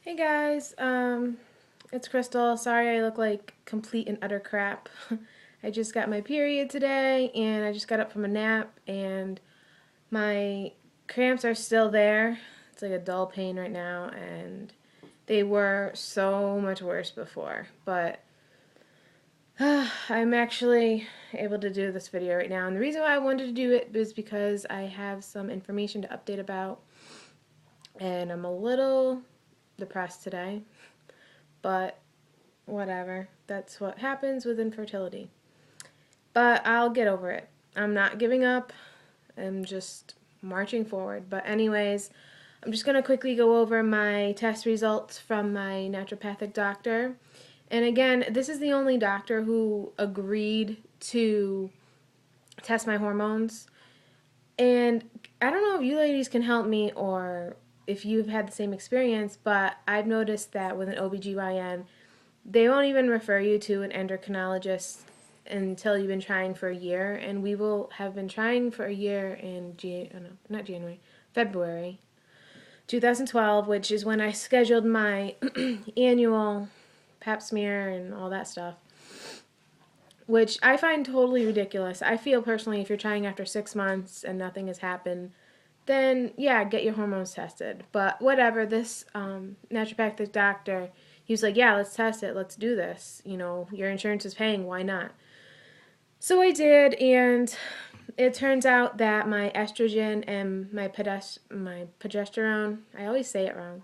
Hey guys, it's Crystal. Sorry I look like complete and utter crap. I just got my period today and I just got up from a nap and my cramps are still there. It's like a dull pain right now and they were so much worse before. But I'm actually able to do this video right now. And the reason why I wanted to do it is because I have some information to update about and I'm a little depressed today. But whatever. That's what happens with infertility. But I'll get over it. I'm not giving up. I'm just marching forward. But anyways, I'm just going to quickly go over my test results from my naturopathic doctor. And again, this is the only doctor who agreed to test my hormones. And I don't know if you ladies can help me or if you've had the same experience, but I've noticed that with an OBGYN, they won't even refer you to an endocrinologist until you've been trying for a year, and we will have been trying for a year in February 2012, which is when I scheduled my annual pap smear and all that stuff, which I find totally ridiculous. I feel personally if you're trying after 6 months and nothing has happened, then yeah, get your hormones tested. But whatever, this naturopathic doctor, he was like, yeah, let's test it. Let's do this. You know, your insurance is paying. Why not? So I did, and it turns out that my estrogen and my progesterone, I always say it wrong,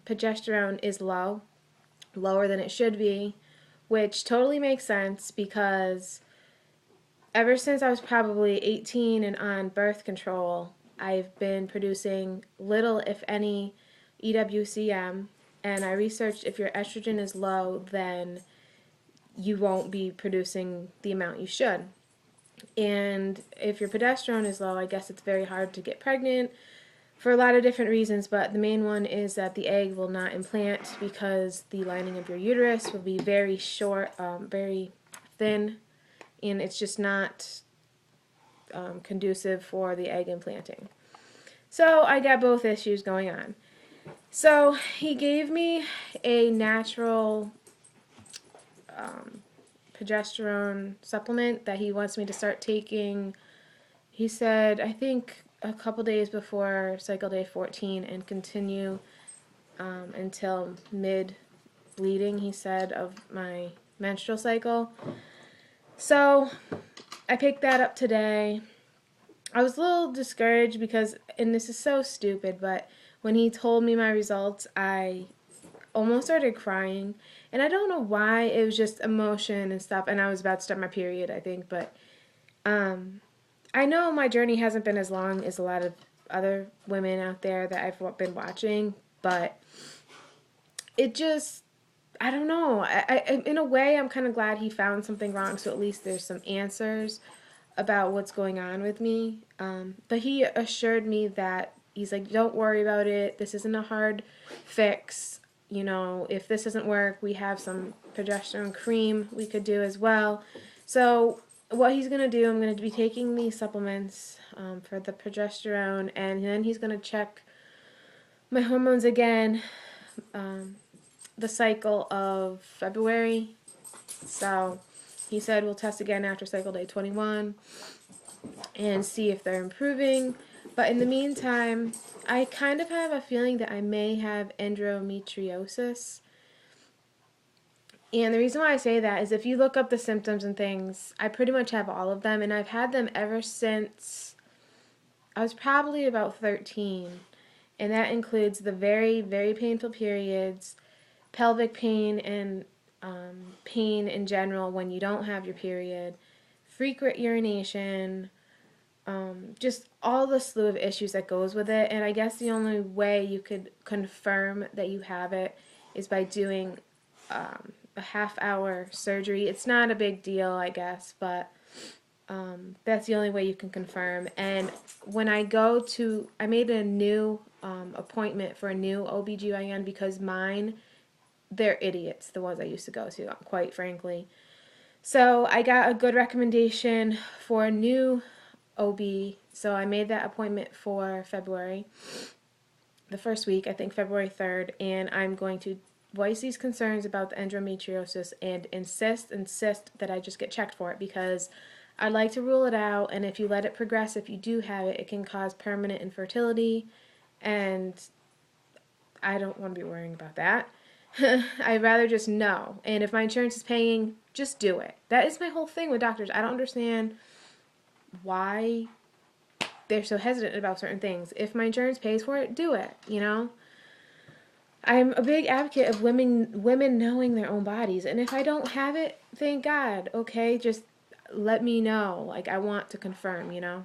progesterone is lower than it should be, which totally makes sense because ever since I was probably 18 and on birth control, I've been producing little, if any, EWCM, and I researched if your estrogen is low, then you won't be producing the amount you should. And if your progesterone is low, I guess it's very hard to get pregnant for a lot of different reasons, but the main one is that the egg will not implant because the lining of your uterus will be very short, very thin, and it's just not conducive for the egg implanting. So I got both issues going on. So he gave me a natural progesterone supplement that he wants me to start taking. He said, I think a couple days before cycle day 14 and continue until mid bleeding, he said, of my menstrual cycle. So I picked that up today. I was a little discouraged because, and this is so stupid, but when he told me my results, I almost started crying. And I don't know why, it was just emotion and stuff, and I was about to start my period, I think, but I know my journey hasn't been as long as a lot of other women out there that I've been watching, but it just, I don't know. In a way, I'm kind of glad he found something wrong, so at least there's some answers about what's going on with me. But he assured me that he's like, don't worry about it. This isn't a hard fix. You know, if this doesn't work, we have some progesterone cream we could do as well. So what he's going to do, I'm going to be taking these supplements for the progesterone, and then he's going to check my hormones again the cycle of February. So he said we'll test again after cycle day 21 and see if they're improving. But in the meantime, I kind of have a feeling that I may have endometriosis. And the reason why I say that is if you look up the symptoms and things, I pretty much have all of them. And I've had them ever since I was probably about 13. And that includes the very, very painful periods, pelvic pain, and pain in general when you don't have your period, frequent urination, just all the slew of issues that goes with it. And I guess the only way you could confirm that you have it is by doing a half-hour surgery. It's not a big deal, I guess, but that's the only way you can confirm. And when I made a new appointment for a new OBGYN because mine, they're idiots, the ones I used to go to, quite frankly. So I got a good recommendation for a new OB, so I made that appointment for February. the first week, I think February 3rd, and I'm going to voice these concerns about the endometriosis and insist that I just get checked for it, because I'd like to rule it out, and if you let it progress, if you do have it, it can cause permanent infertility, and I don't want to be worrying about that. I'd rather just know. And if my insurance is paying, just do it. That is my whole thing with doctors. I don't understand why they're so hesitant about certain things. If my insurance pays for it, do it, you know? I'm a big advocate of women knowing their own bodies. And if I don't have it, thank God. Okay, just let me know. Like, I want to confirm, you know?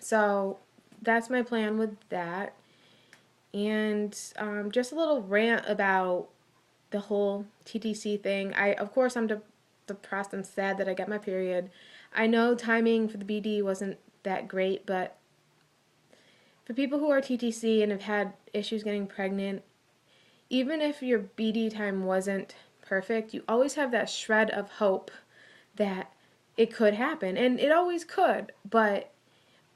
So that's my plan with that. And just a little rant about the whole TTC thing. Of course, I'm depressed and sad that I got my period. I know timing for the BD wasn't that great, but for people who are TTC and have had issues getting pregnant, even if your BD time wasn't perfect, you always have that shred of hope that it could happen. And it always could, but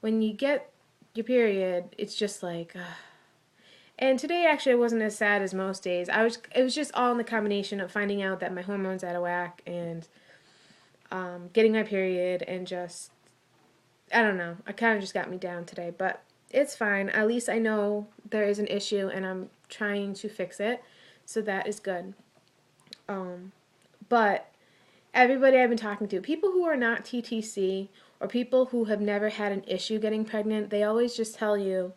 when you get your period, it's just like, And today actually wasn't as sad as most days. It was just all in the combination of finding out that my hormones out of whack and getting my period and just, I don't know. It kind of just got me down today, but it's fine. At least I know there is an issue and I'm trying to fix it, so that is good. But everybody I've been talking to, people who are not TTC or people who have never had an issue getting pregnant, they always just tell you,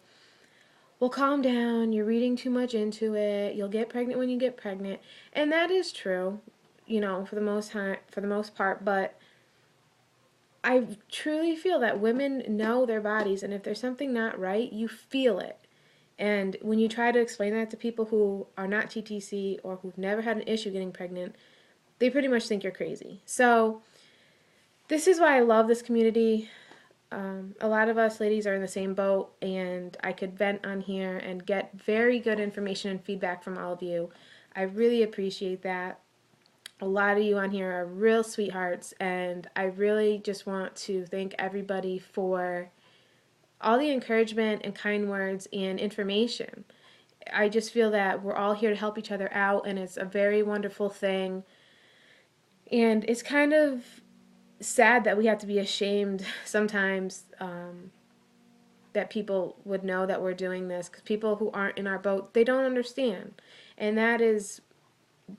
well, calm down, you're reading too much into it, you'll get pregnant when you get pregnant. And that is true, you know, for the most part, but I truly feel that women know their bodies, and if there's something not right, you feel it. And when you try to explain that to people who are not TTC or who've never had an issue getting pregnant, they pretty much think you're crazy. So this is why I love this community. A lot of us ladies are in the same boat, and I could vent on here and get very good information and feedback from all of you. I really appreciate that. A lot of you on here are real sweethearts, and I really just want to thank everybody for all the encouragement and kind words and information. I just feel that we're all here to help each other out, and it's a very wonderful thing. And it's kind of sad that we have to be ashamed sometimes that people would know that we're doing this, because people who aren't in our boat, they don't understand. And that is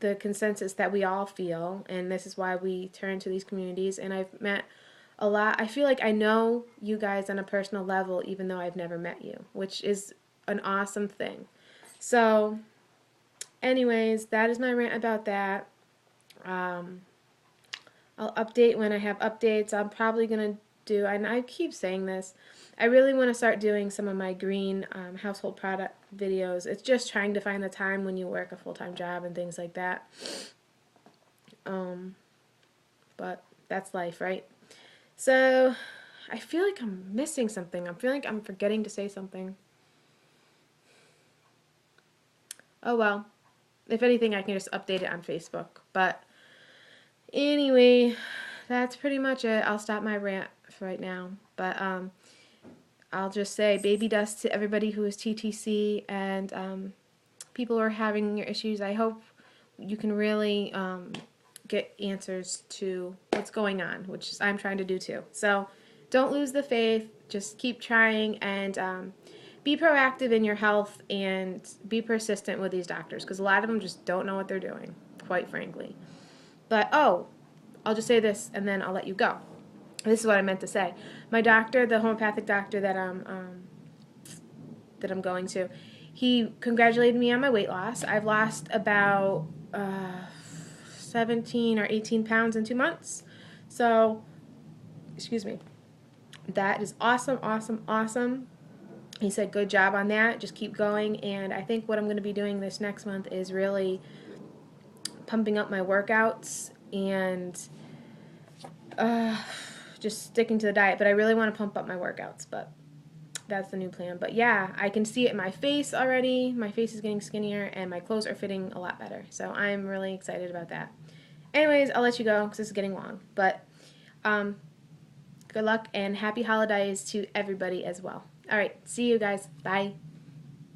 the consensus that we all feel, and this is why we turn to these communities. And I've met a lot. I feel like I know you guys on a personal level, even though I've never met you, which is an awesome thing. So anyways, that is my rant about that. I'll update when I have updates. I'm probably going to do, and I keep saying this, I really want to start doing some of my green household product videos. It's just trying to find the time when you work a full-time job and things like that. But that's life, right? So I feel like I'm missing something. I feel like I'm forgetting to say something. Oh well. If anything, I can just update it on Facebook. But anyway, that's pretty much it. I'll stop my rant for right now. But I'll just say baby dust to everybody who is TTC and people who are having your issues. I hope you can really get answers to what's going on, which I'm trying to do too. So don't lose the faith. Just keep trying and be proactive in your health and be persistent with these doctors, because a lot of them just don't know what they're doing, quite frankly. But, I'll just say this and then I'll let you go. This is what I meant to say. My doctor, the homeopathic doctor that I'm going to, he congratulated me on my weight loss. I've lost about 17 or 18 pounds in 2 months. So, excuse me. That is awesome, awesome, awesome. He said, good job on that. Just keep going. And I think what I'm going to be doing this next month is really pumping up my workouts and just sticking to the diet. But I really want to pump up my workouts. But that's the new plan. But yeah, I can see it in my face already. My face is getting skinnier and my clothes are fitting a lot better. So I'm really excited about that. Anyways, I'll let you go because this is getting long. But good luck and happy holidays to everybody as well. All right, see you guys. Bye.